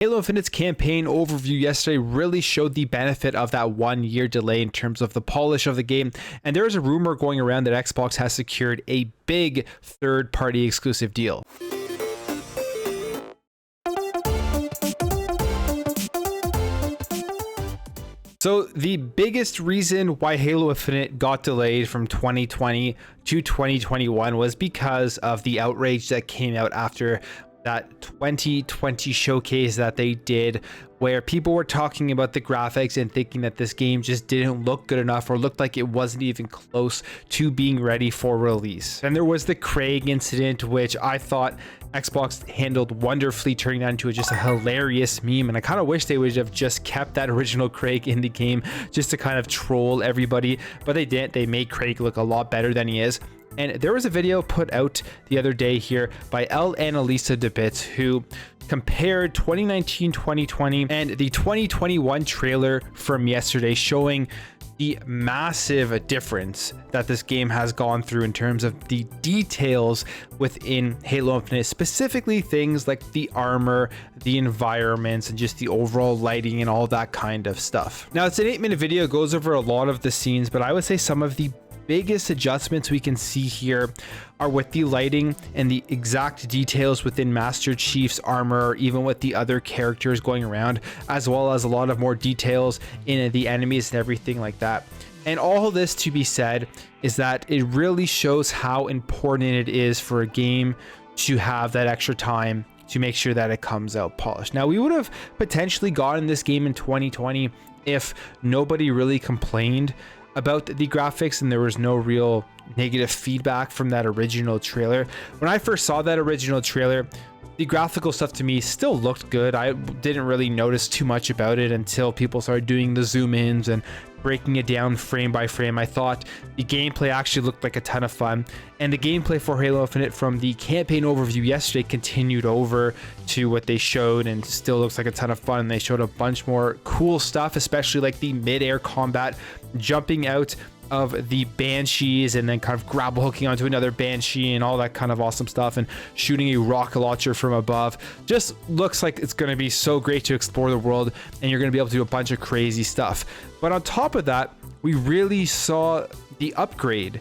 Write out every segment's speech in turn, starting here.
Halo Infinite's campaign overview yesterday really showed the benefit of that 1 year delay in terms of the polish of the game. And there is a rumor going around that Xbox has secured a big third-party exclusive deal. So the biggest reason why Halo Infinite got delayed from 2020 to 2021 was because of the outrage that came out after that 2020 showcase that they did, where people were talking about the graphics and thinking that this game just didn't look good enough or looked like it wasn't even close to being ready for release. And there was the Craig incident, which I thought Xbox handled wonderfully, turning that into just a hilarious meme. And I kind of wish they would have just kept that original Craig in the game just to kind of troll everybody, but they didn't. They made Craig look a lot better than he is. And there was a video put out the other day here by El Analisa Debits, who compared 2019-2020 and the 2021 trailer from yesterday, showing the massive difference that this game has gone through in terms of the details within Halo Infinite, specifically things like the armor, the environments, and just the overall lighting and all that kind of stuff. Now, it's an 8-minute video, goes over a lot of the scenes, but I would say some of the biggest adjustments we can see here are with the lighting and the exact details within Master Chief's armor, even with the other characters going around, as well as a lot of more details in the enemies and everything like that. And all of this to be said is that it really shows how important it is for a game to have that extra time to make sure that it comes out polished. Now, we would have potentially gotten this game in 2020 if nobody really complained about the graphics and there was no real negative feedback from that original trailer. When I first saw that original trailer, the graphical stuff to me still looked good. I didn't really notice too much about it until people started doing the zoom ins and breaking it down frame by frame. I thought the gameplay actually looked like a ton of fun, and the gameplay for Halo Infinite from the campaign overview yesterday continued over to what they showed and still looks like a ton of fun. And they showed a bunch more cool stuff, especially like the mid-air combat, jumping out of the Banshees and then kind of grapple hooking onto another Banshee and all that kind of awesome stuff, and shooting a rocket launcher from above. Just looks like it's going to be so great to explore the world, and you're going to be able to do a bunch of crazy stuff. But on top of that, we really saw the upgrade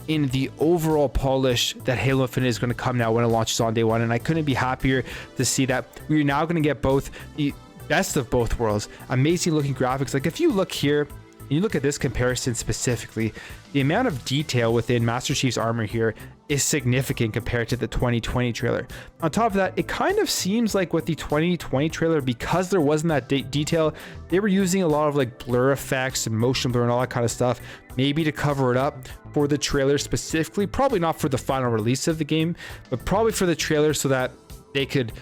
in the overall polish that Halo Infinite is going to come now when it launches on day one. And I couldn't be happier to see that we're now going to get both the best of both worlds, amazing looking graphics. Like if you look here, you look at this comparison specifically, the amount of detail within Master Chief's armor here is significant compared to the 2020 trailer. On top of that, it kind of seems like with the 2020 trailer, because there wasn't that detail, they were using a lot of like blur effects and motion blur and all that kind of stuff, maybe to cover it up for the trailer specifically. Probably not for the final release of the game, but probably for the trailer so that they could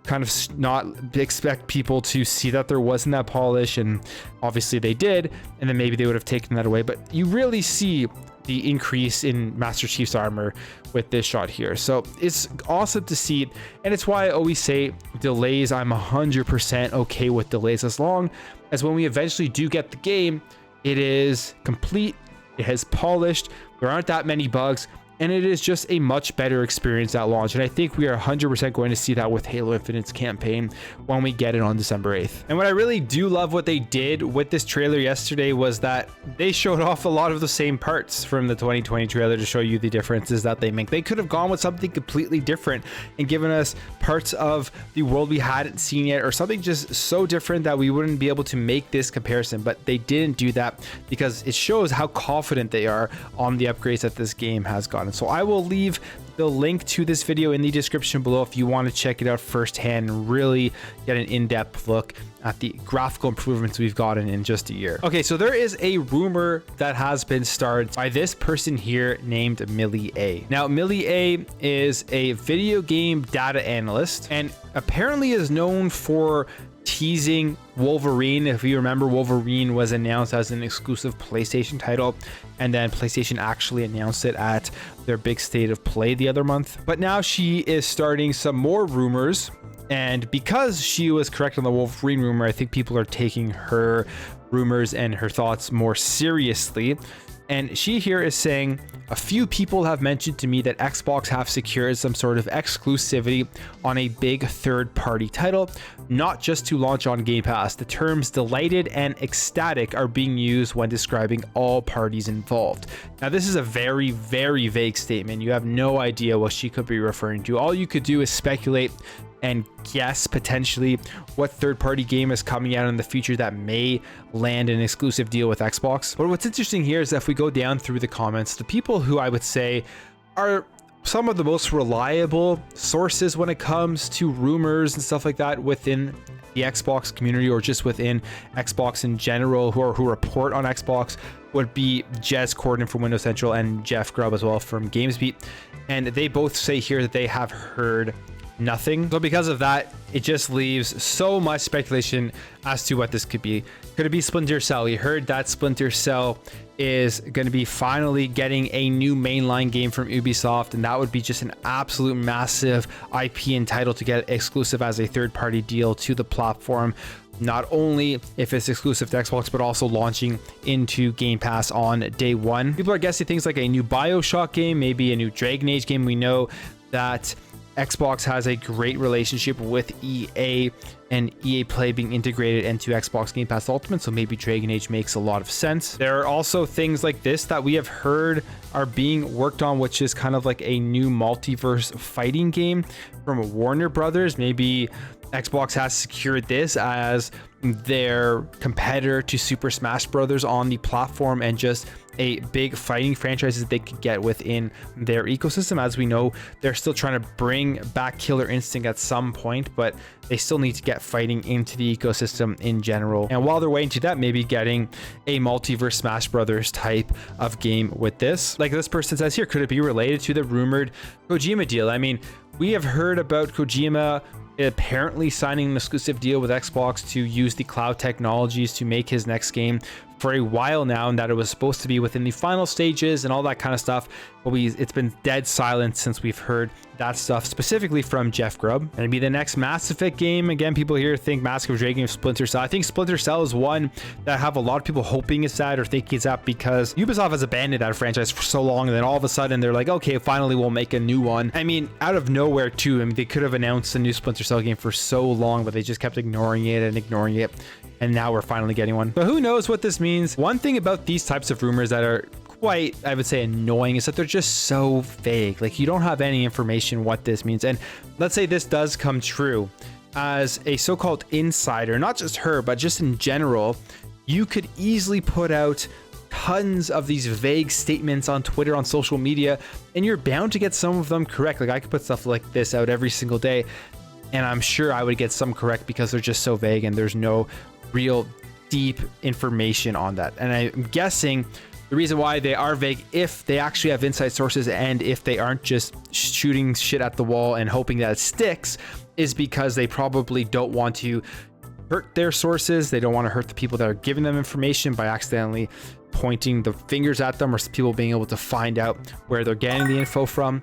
kind of not expect people to see that there wasn't that polish, and obviously they did, and then maybe they would have taken that away. But you really see the increase in Master Chief's armor with this shot here, so it's awesome to see. And it's why I always say delays, I'm 100% okay with delays, as long as when we eventually do get the game, it is complete, it has polished, there aren't that many bugs, and it is just a much better experience at launch. And I think we are 100% going to see that with Halo Infinite's campaign when we get it on December 8th. And what I really do love what they did with this trailer yesterday was that they showed off a lot of the same parts from the 2020 trailer to show you the differences that they make. They could have gone with something completely different and given us parts of the world we hadn't seen yet, or something just so different that we wouldn't be able to make this comparison. But they didn't do that because it shows how confident they are on the upgrades that this game has gotten. So I will leave the link to this video in the description below if you want to check it out firsthand and really get an in-depth look at the graphical improvements we've gotten in just a year. Okay, so there is a rumor that has been started by this person here named Millie A. Now, Millie A is a video game data analyst and apparently is known for teasing Wolverine. If you remember, Wolverine was announced as an exclusive PlayStation title, and then PlayStation actually announced it at their big state of play the other month. But now she is starting some more rumors, and because she was correct on the Wolverine rumor, I think people are taking her rumors and her thoughts more seriously. And she here is saying, a few people have mentioned to me that Xbox have secured some sort of exclusivity on a big third-party title, not just to launch on Game Pass. The terms delighted and ecstatic are being used when describing all parties involved. Now, this is a very, very vague statement. You have no idea what she could be referring to. All you could do is speculate and guess potentially what third-party game is coming out in the future that may land an exclusive deal with Xbox. But what's interesting here is that if we go down through the comments, the people who I would say are some of the most reliable sources when it comes to rumors and stuff like that within the Xbox community, or just within Xbox in general, who report on Xbox, would be Jez Corden from Windows Central and Jeff Grubb as well from GamesBeat. And they both say here that they have heard nothing. So because of that, it just leaves so much speculation as to what this could be. Could it be Splinter Cell? We heard that Splinter Cell is going to be finally getting a new mainline game from Ubisoft, and that would be just an absolute massive IP and title to get exclusive as a third-party deal to the platform. Not only if it's exclusive to Xbox, but also launching into Game Pass on day one. People are guessing things like a new BioShock game, maybe a new Dragon Age game. We know that Xbox has a great relationship with EA, and EA Play being integrated into Xbox Game Pass Ultimate, so maybe Dragon Age makes a lot of sense. There are also things like this that we have heard are being worked on, which is kind of like a new multiverse fighting game from Warner Brothers. Maybe Xbox has secured this as their competitor to Super Smash Brothers on the platform, and just a big fighting franchise that they could get within their ecosystem. As we know, they're still trying to bring back Killer Instinct at some point, but they still need to get fighting into the ecosystem in general. And while they're waiting to that, maybe getting a multiverse Smash Brothers type of game with this. Like this person says here, could it be related to the rumored Kojima deal? I mean, we have heard about Kojima apparently signing an exclusive deal with Xbox to use the cloud technologies to make his next game for a while now, and that it was supposed to be within the final stages and all that kind of stuff, but it's been dead silent since we've heard that stuff, specifically from Jeff Grubb. And it'd be the next Mass Effect game. Again, people here think Mask of Dragon or Splinter Cell. I think Splinter Cell is one that I have a lot of people hoping it's that, or thinking it's that, because Ubisoft has abandoned that franchise for so long, and then all of a sudden they're like, okay, finally we'll make a new one. I mean, out of nowhere too. I mean, they could have announced a new Splinter Cell game for so long, but they just kept ignoring it and ignoring it, and now we're finally getting one. But who knows what this means? One thing about these types of rumors that are quite, I would say, annoying is that they're just so vague. Like, you don't have any information what this means. And let's say this does come true. As a so-called insider, not just her, but just in general, you could easily put out tons of these vague statements on Twitter, on social media, and you're bound to get some of them correct. Like, I could put stuff like this out every single day, and I'm sure I would get some correct because they're just so vague and there's no real deep information on that. And I'm guessing the reason why they are vague, if they actually have inside sources and if they aren't just shooting shit at the wall and hoping that it sticks, is because they probably don't want to hurt their sources. They don't want to hurt the people that are giving them information by accidentally pointing the fingers at them, or people being able to find out where they're getting the info from.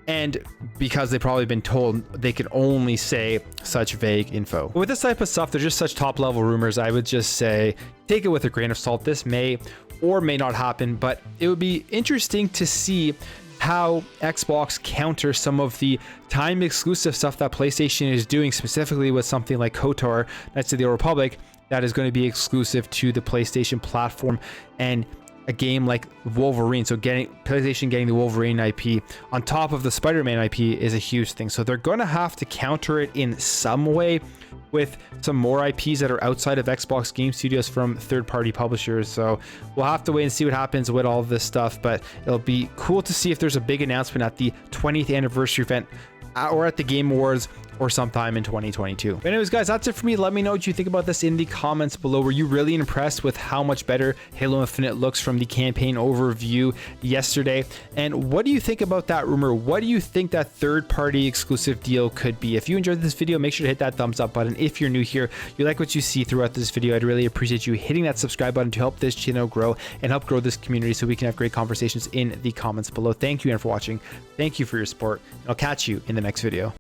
And because they've probably been told they can only say such vague info. But with this type of stuff, they're just such top level rumors. I would just say, take it with a grain of salt. This may or may not happen, but it would be interesting to see how Xbox counters some of the time exclusive stuff that PlayStation is doing, specifically with something like KOTOR, Knights of the Old Republic, that is going to be exclusive to the PlayStation platform. And a game like Wolverine, so PlayStation getting the Wolverine IP on top of the Spider-Man IP is a huge thing. So they're going to have to counter it in some way with some more IPs that are outside of Xbox Game Studios from third-party publishers. So we'll have to wait and see what happens with all of this stuff, but it'll be cool to see if there's a big announcement at the 20th anniversary event or at the Game Awards or sometime in 2022. But anyways, guys, that's it for me. Let me know what you think about this in the comments below. Were you really impressed with how much better Halo Infinite looks from the campaign overview yesterday? And what do you think about that rumor? What do you think that third-party exclusive deal could be? If you enjoyed this video, make sure to hit that thumbs up button. If you're new here, you like what you see throughout this video, I'd really appreciate you hitting that subscribe button to help this channel grow and help grow this community so we can have great conversations in the comments below. Thank you again for watching. Thank you for your support, and I'll catch you in the next video.